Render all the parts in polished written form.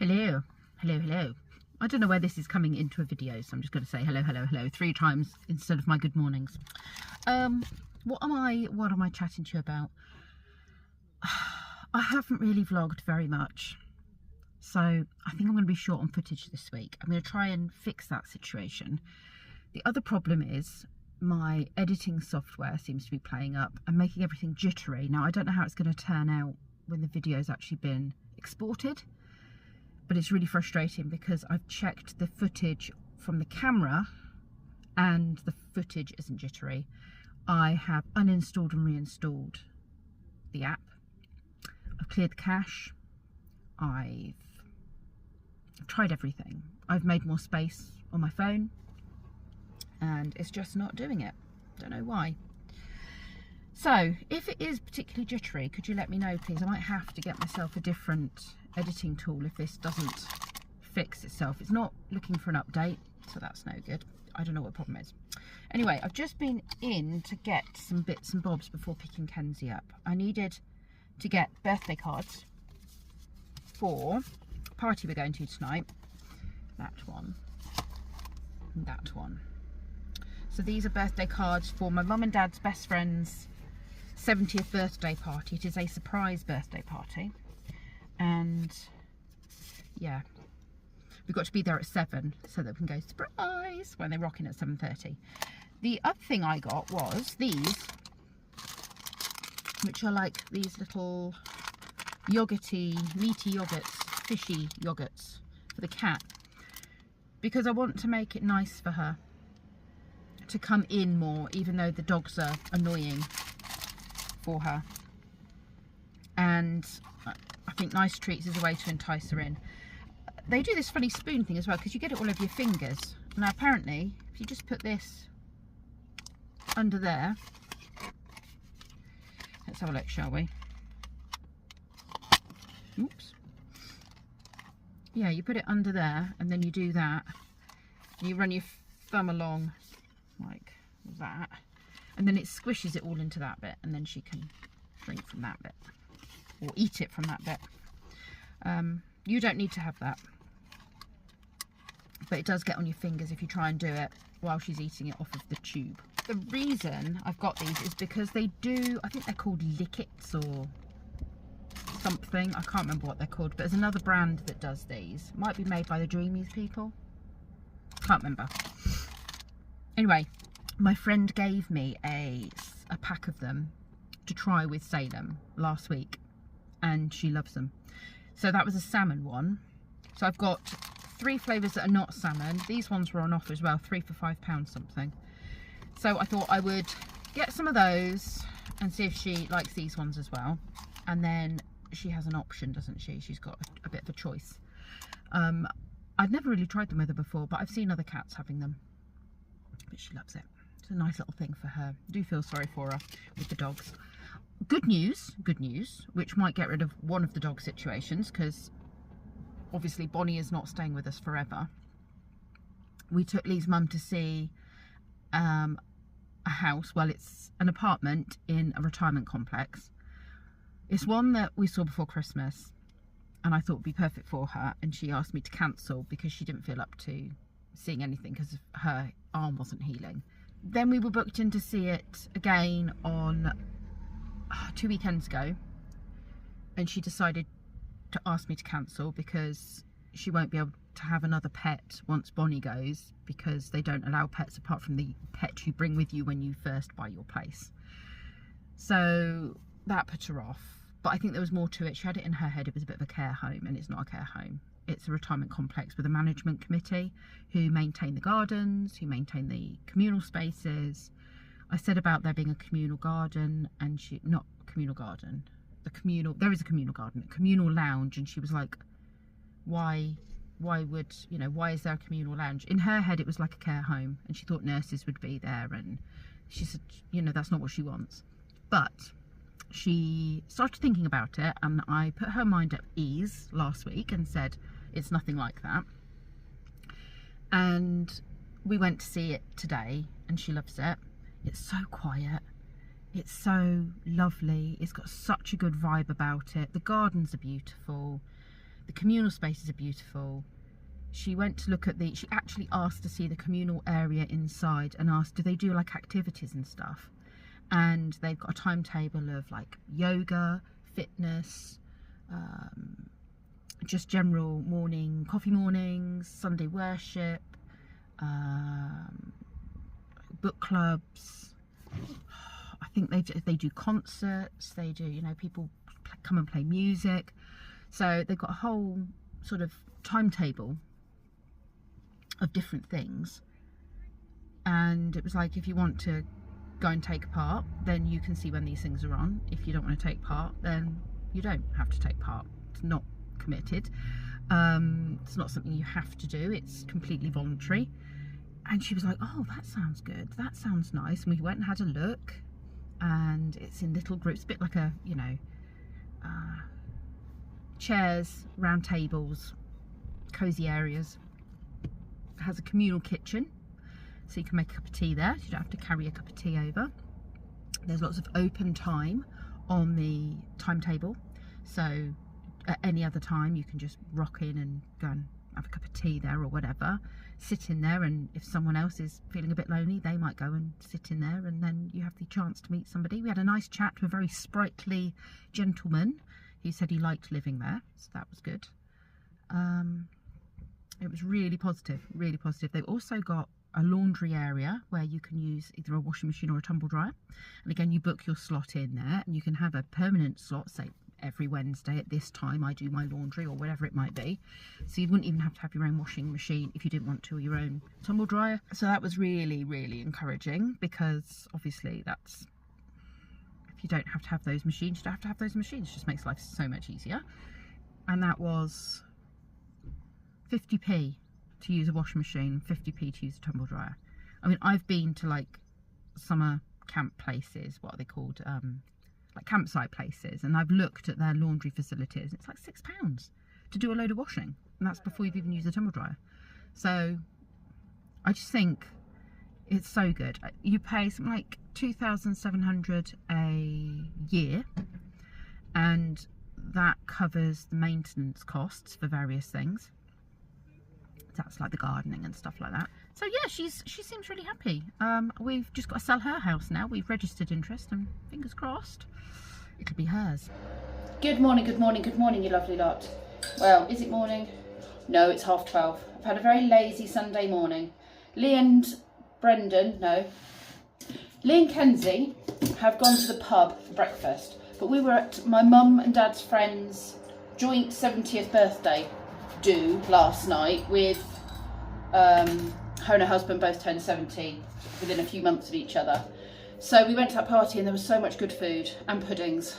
Hello, hello, hello. I don't know where this is coming into a video, so I'm just going to say hello, hello, hello 3 times instead of my good mornings. What am I chatting to you about? I haven't really vlogged very much, so I think I'm going to be short on footage this week. I'm going to try and fix that situation. The other problem is my editing software seems to be playing up and making everything jittery. Now, I don't know how it's going to turn out when the video's actually been exported, but it's really frustrating because I've checked the footage from the camera and the footage isn't jittery. I have uninstalled and reinstalled the app. I've cleared the cache. I've tried everything. I've made more space on my phone and it's just not doing it. Don't know why. So if it is particularly jittery, could you let me know, please? I might have to get myself a different editing tool if this doesn't fix itself. It's not looking for an update, so that's no good. I don't know what the problem is. Anyway, I've just been in to get some bits and bobs before picking Kenzie up. I needed to get birthday cards for a party we're going to tonight. That one and that one. So these are birthday cards for my mum and dad's best friend's 70th birthday party. It is a surprise birthday party, and yeah, we've got to be there at 7 so that we can go surprise when they rock in at 7:30. The other thing I got was these, which are like these little yogurty, meaty yogurts, fishy yogurts for the cat, because I want to make it nice for her to come in more, even though the dogs are annoying for her. And I think nice treats is a way to entice her in. They do this funny spoon thing as well, because you get it all over your fingers. Now apparently if you just put this under there, let's have a look, shall we? Oops. Yeah, you put it under there and then you do that and you run your thumb along like that, and then it squishes it all into that bit, and then she can drink from that bit or eat it from that bit. You don't need to have that, but it does get on your fingers if you try and do it while she's eating it off of the tube. The reason I've got these is because they do, I think they're called Lickits or something, I can't remember what they're called, but there's another brand that does these. Might be made by the Dreamies people, can't remember. Anyway, my friend gave me a pack of them to try with Salem last week, and she loves them. So that was a salmon one. So I've got 3 flavours that are not salmon. These ones were on offer as well, 3 for £5 something. So I thought I would get some of those and see if she likes these ones as well. And then she has an option, doesn't she? She's got a bit of a choice. I've never really tried them with her before, but I've seen other cats having them. But she loves it. It's a nice little thing for her. I do feel sorry for her with the dogs. Good news, which might get rid of one of the dog situations, because obviously Bonnie is not staying with us forever. We took Lee's mum to see a house. Well, it's an apartment in a retirement complex. It's one that we saw before Christmas and I thought would be perfect for her, and she asked me to cancel because she didn't feel up to seeing anything because her arm wasn't healing. Then we were booked in to see it again on 2 weekends ago, and she decided to ask me to cancel because she won't be able to have another pet once Bonnie goes, because they don't allow pets apart from the pet you bring with you when you first buy your place. So that put her off, but I think there was more to it. She had it in her head it was a bit of a care home, and it's not a care home. It's a retirement complex with a management committee who maintain the gardens, who maintain the communal spaces. I said about there being a communal garden, and she, not communal garden, there is a communal garden, a communal lounge, and she was like, why would, you know, why is there a communal lounge? In her head it was like a care home, and she thought nurses would be there, and she said, you know, that's not what she wants. But she started thinking about it, and I put her mind at ease last week and said it's nothing like that. And we went to see it today, and she loves it. It's so quiet, it's so lovely, it's got such a good vibe about it. The gardens are beautiful, The communal spaces are beautiful. She went to look at she actually asked to see the communal area inside and asked, do they do like activities and stuff? And they've got a timetable of like yoga, fitness, just general morning, coffee mornings, Sunday worship, book clubs. I think they do concerts, they do, you know, people come and play music. So they've got a whole sort of timetable of different things. And it was like, if you want to go and take part, then you can see when these things are on. If you don't want to take part, then you don't have to take part. It's not committed. It's not something you have to do. It's completely voluntary. And she was like, oh, that sounds good. That sounds nice. And we went and had a look, and it's in little groups, a bit like a, you know, chairs, round tables, cozy areas. It has a communal kitchen, so you can make a cup of tea there. You don't have to carry a cup of tea over. There's lots of open time on the timetable, so at any other time you can just rock in and go and have a cup of tea there or whatever, sit in there, and if someone else is feeling a bit lonely, they might go and sit in there, and then you have the chance to meet somebody. We had a nice chat to a very sprightly gentleman who said he liked living there, so that was good. It was really positive, really positive. They've also got a laundry area where you can use either a washing machine or a tumble dryer, and again, you book your slot in there, and you can have a permanent slot, say every Wednesday at this time I do my laundry or whatever it might be, so you wouldn't even have to have your own washing machine if you didn't want to, or your own tumble dryer. So that was really, really encouraging, because obviously that's, if you don't have to have those machines, you don't have to have those machines. It just makes life so much easier. And that was 50p to use a washing machine, 50p to use a tumble dryer. I mean, I've been to like summer camp places, what are they called, like campsite places, and I've looked at their laundry facilities. It's like £6 to do a load of washing, and that's before you've even used a tumble dryer. So I just think it's so good. You pay something like $2,700 a year, and that covers the maintenance costs for various things. That's like the gardening and stuff like that. So yeah, she seems really happy. We've just got to sell her house now. We've registered interest, and fingers crossed it'll be hers. Good morning, good morning, good morning, you lovely lot. Well, is it morning? No, it's 12:30. I've had a very lazy Sunday morning. Lee and Kenzie have gone to the pub for breakfast, but we were at my mum and dad's friend's joint 70th birthday do last night with her and her husband both turned 70 within a few months of each other. So we went to that party, and there was so much good food and puddings.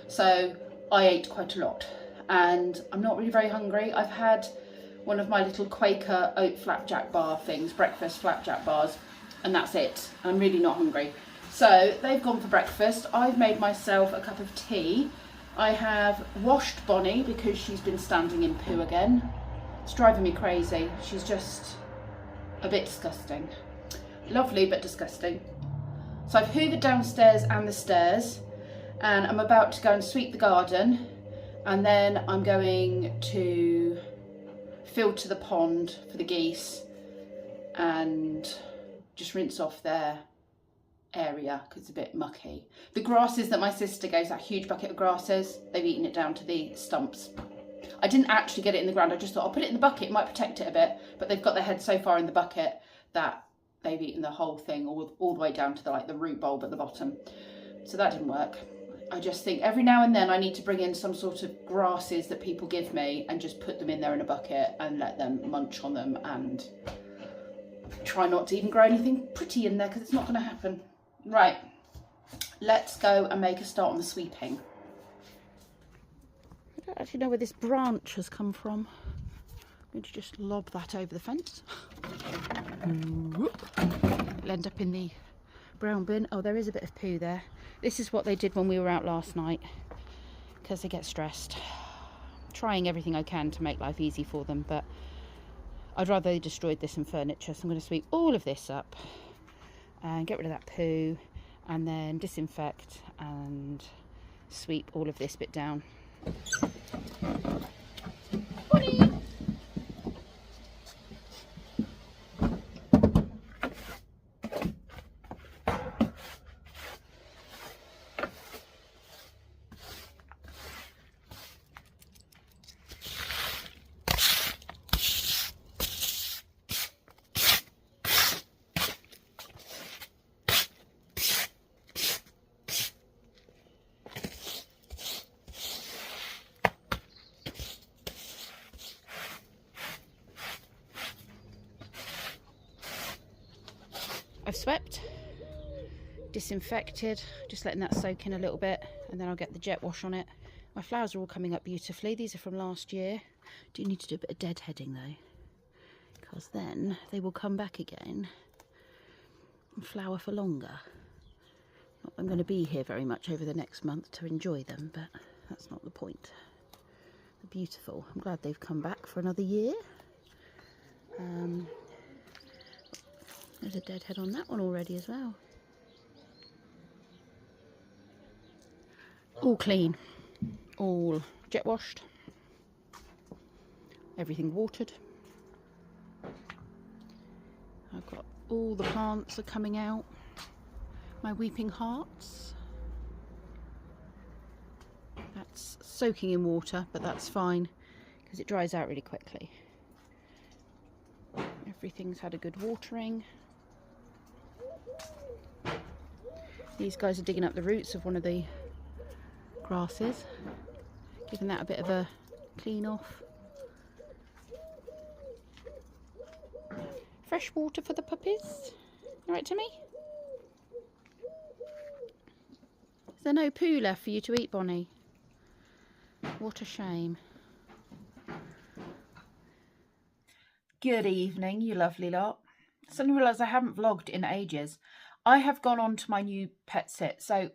So I ate quite a lot, and I'm not really very hungry. I've had one of my little Quaker oat flapjack bar things, breakfast flapjack bars, and that's it. I'm really not hungry. So they've gone for breakfast. I've made myself a cup of tea. I have washed Bonnie because she's been standing in poo again. It's driving me crazy. She's just a bit disgusting. Lovely, but disgusting. So I've hoovered downstairs and the stairs, and I'm about to go and sweep the garden, and then I'm going to filter the pond for the geese and just rinse off their area because it's a bit mucky. The grasses that my sister goes, that huge bucket of grasses, they've eaten it down to the stumps. I didn't actually get it in the ground. I just thought I'll put it in the bucket, it might protect it a bit, but they've got their head so far in the bucket that they've eaten the whole thing all the way down to the root bulb at the bottom. So that didn't work. I just think every now and then I need to bring in some sort of grasses that people give me and just put them in there in a bucket and let them munch on them, and try not to even grow anything pretty in there because it's not going to happen. Right, let's go and make a start on the sweeping. I don't actually know where this branch has come from. I'm going to just lob that over the fence. It'll end up in the brown bin. Oh, there is a bit of poo there. This is what they did when we were out last night, because they get stressed. Trying everything I can to make life easy for them, but I'd rather they destroyed this in furniture, so I'm going to sweep all of this up and get rid of that poo, and then disinfect and sweep all of this bit down. I've swept, disinfected, just letting that soak in a little bit, and then I'll get the jet wash on it. My flowers are all coming up beautifully. These are from last year. Do need to do a bit of deadheading though, because then they will come back again and flower for longer. Not that I'm going to be here very much over the next month to enjoy them, but that's not the point. They're beautiful. I'm glad they've come back for another year. There's a deadhead on that one already as well. All clean, all jet washed, everything watered. I've got all the plants are coming out. My weeping hearts. That's soaking in water, but that's fine because it dries out really quickly. Everything's had a good watering. These guys are digging up the roots of one of the grasses, giving that a bit of a clean off. Fresh water for the puppies. All right, Timmy? Is there no poo left for you to eat, Bonnie? What a shame. Good evening, you lovely lot. Suddenly realised I haven't vlogged in ages. I have gone on to my new pet sit. So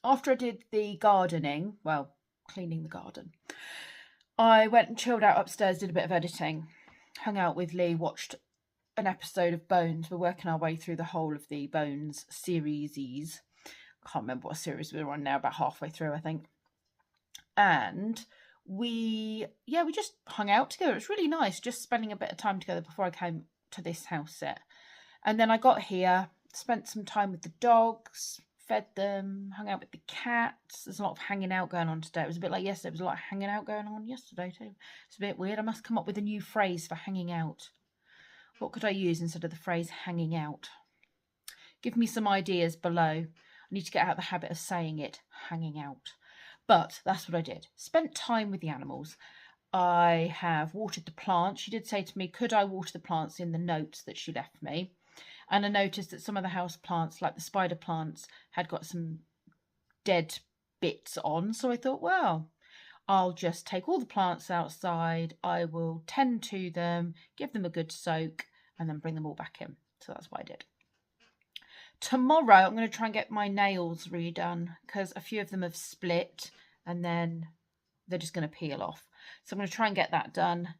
after I did the gardening, well, cleaning the garden, I went and chilled out upstairs, did a bit of editing, hung out with Lee, watched an episode of Bones. We're working our way through the whole of the Bones series. Can't remember what series we're on now, about halfway through, I think. And we just hung out together. It was really nice, just spending a bit of time together before I came to this house sit. And then I got here, spent some time with the dogs, fed them, hung out with the cats. There's a lot of hanging out going on today. It was a bit like yesterday. There was a lot of hanging out going on yesterday too. It's a bit weird. I must come up with a new phrase for hanging out. What could I use instead of the phrase hanging out? Give me some ideas below. I need to get out of the habit of saying it, hanging out. But that's what I did. Spent time with the animals. I have watered the plants. She did say to me, could I water the plants in the notes that she left me? And I noticed that some of the house plants, like the spider plants, had got some dead bits on. So I thought, well, I'll just take all the plants outside. I will tend to them, give them a good soak, and then bring them all back in. So that's what I did. Tomorrow, I'm going to try and get my nails redone because a few of them have split and then they're just going to peel off. So I'm going to try and get that done.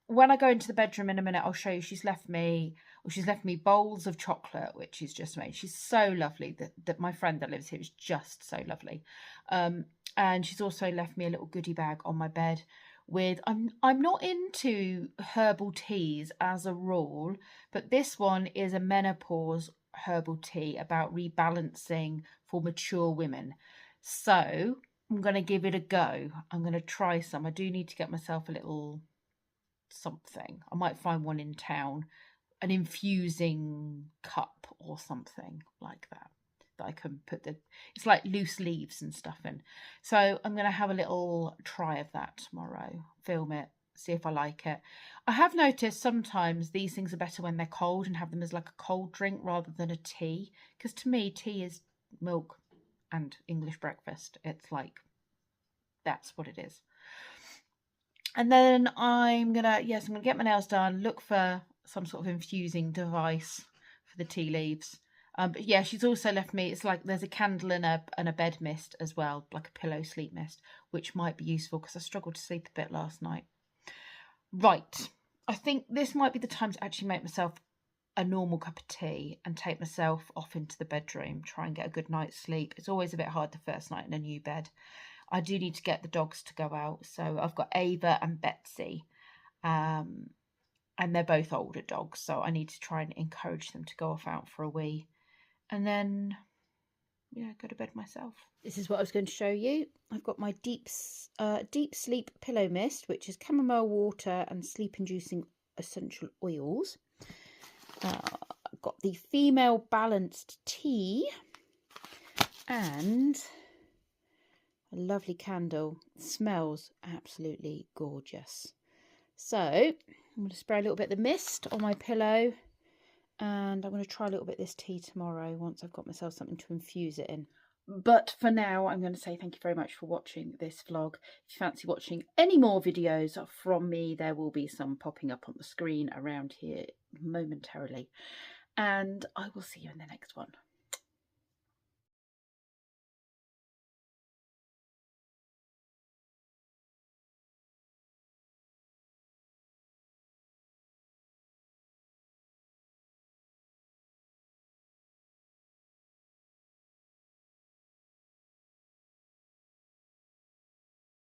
When I go into the bedroom in a minute, I'll show you she's left me bowls of chocolate, which is just amazing. She's so lovely. That my friend that lives here is just so lovely. And she's also left me a little goodie bag on my bed with, I'm not into herbal teas as a rule, but this one is a menopause herbal tea about rebalancing for mature women. So I'm going to give it a go. I'm going to try some. I do need to get myself a little something. I might find one in town, an infusing cup or something like that I can put it's like loose leaves and stuff in. So I'm going to have a little try of that tomorrow, film it, see if I like it. I have noticed sometimes these things are better when they're cold and have them as like a cold drink rather than a tea, because to me tea is milk and English breakfast. It's like, that's what it is. And then I'm gonna get my nails done, look for some sort of infusing device for the tea leaves. But yeah, she's also left me, it's like there's a candle and a bed mist as well, like a pillow sleep mist, which might be useful because I struggled to sleep a bit last night. Right, I think this might be the time to actually make myself a normal cup of tea and take myself off into the bedroom, try and get a good night's sleep. It's always a bit hard the first night in a new bed. I do need to get the dogs to go out. So I've got Ava and Betsy, and they're both older dogs. So I need to try and encourage them to go off out for a wee. And then, yeah, go to bed myself. This is what I was going to show you. I've got my deep sleep pillow mist, which is chamomile water and sleep-inducing essential oils. I've got the female balanced tea and a lovely candle. It smells absolutely gorgeous. So I'm going to spray a little bit of the mist on my pillow And I'm going to try a little bit of this tea tomorrow once I've got myself something to infuse it in. But for now, I'm going to say thank you very much for watching this vlog. If you fancy watching any more videos from me, there will be some popping up on the screen around here momentarily. And I will see you in the next one.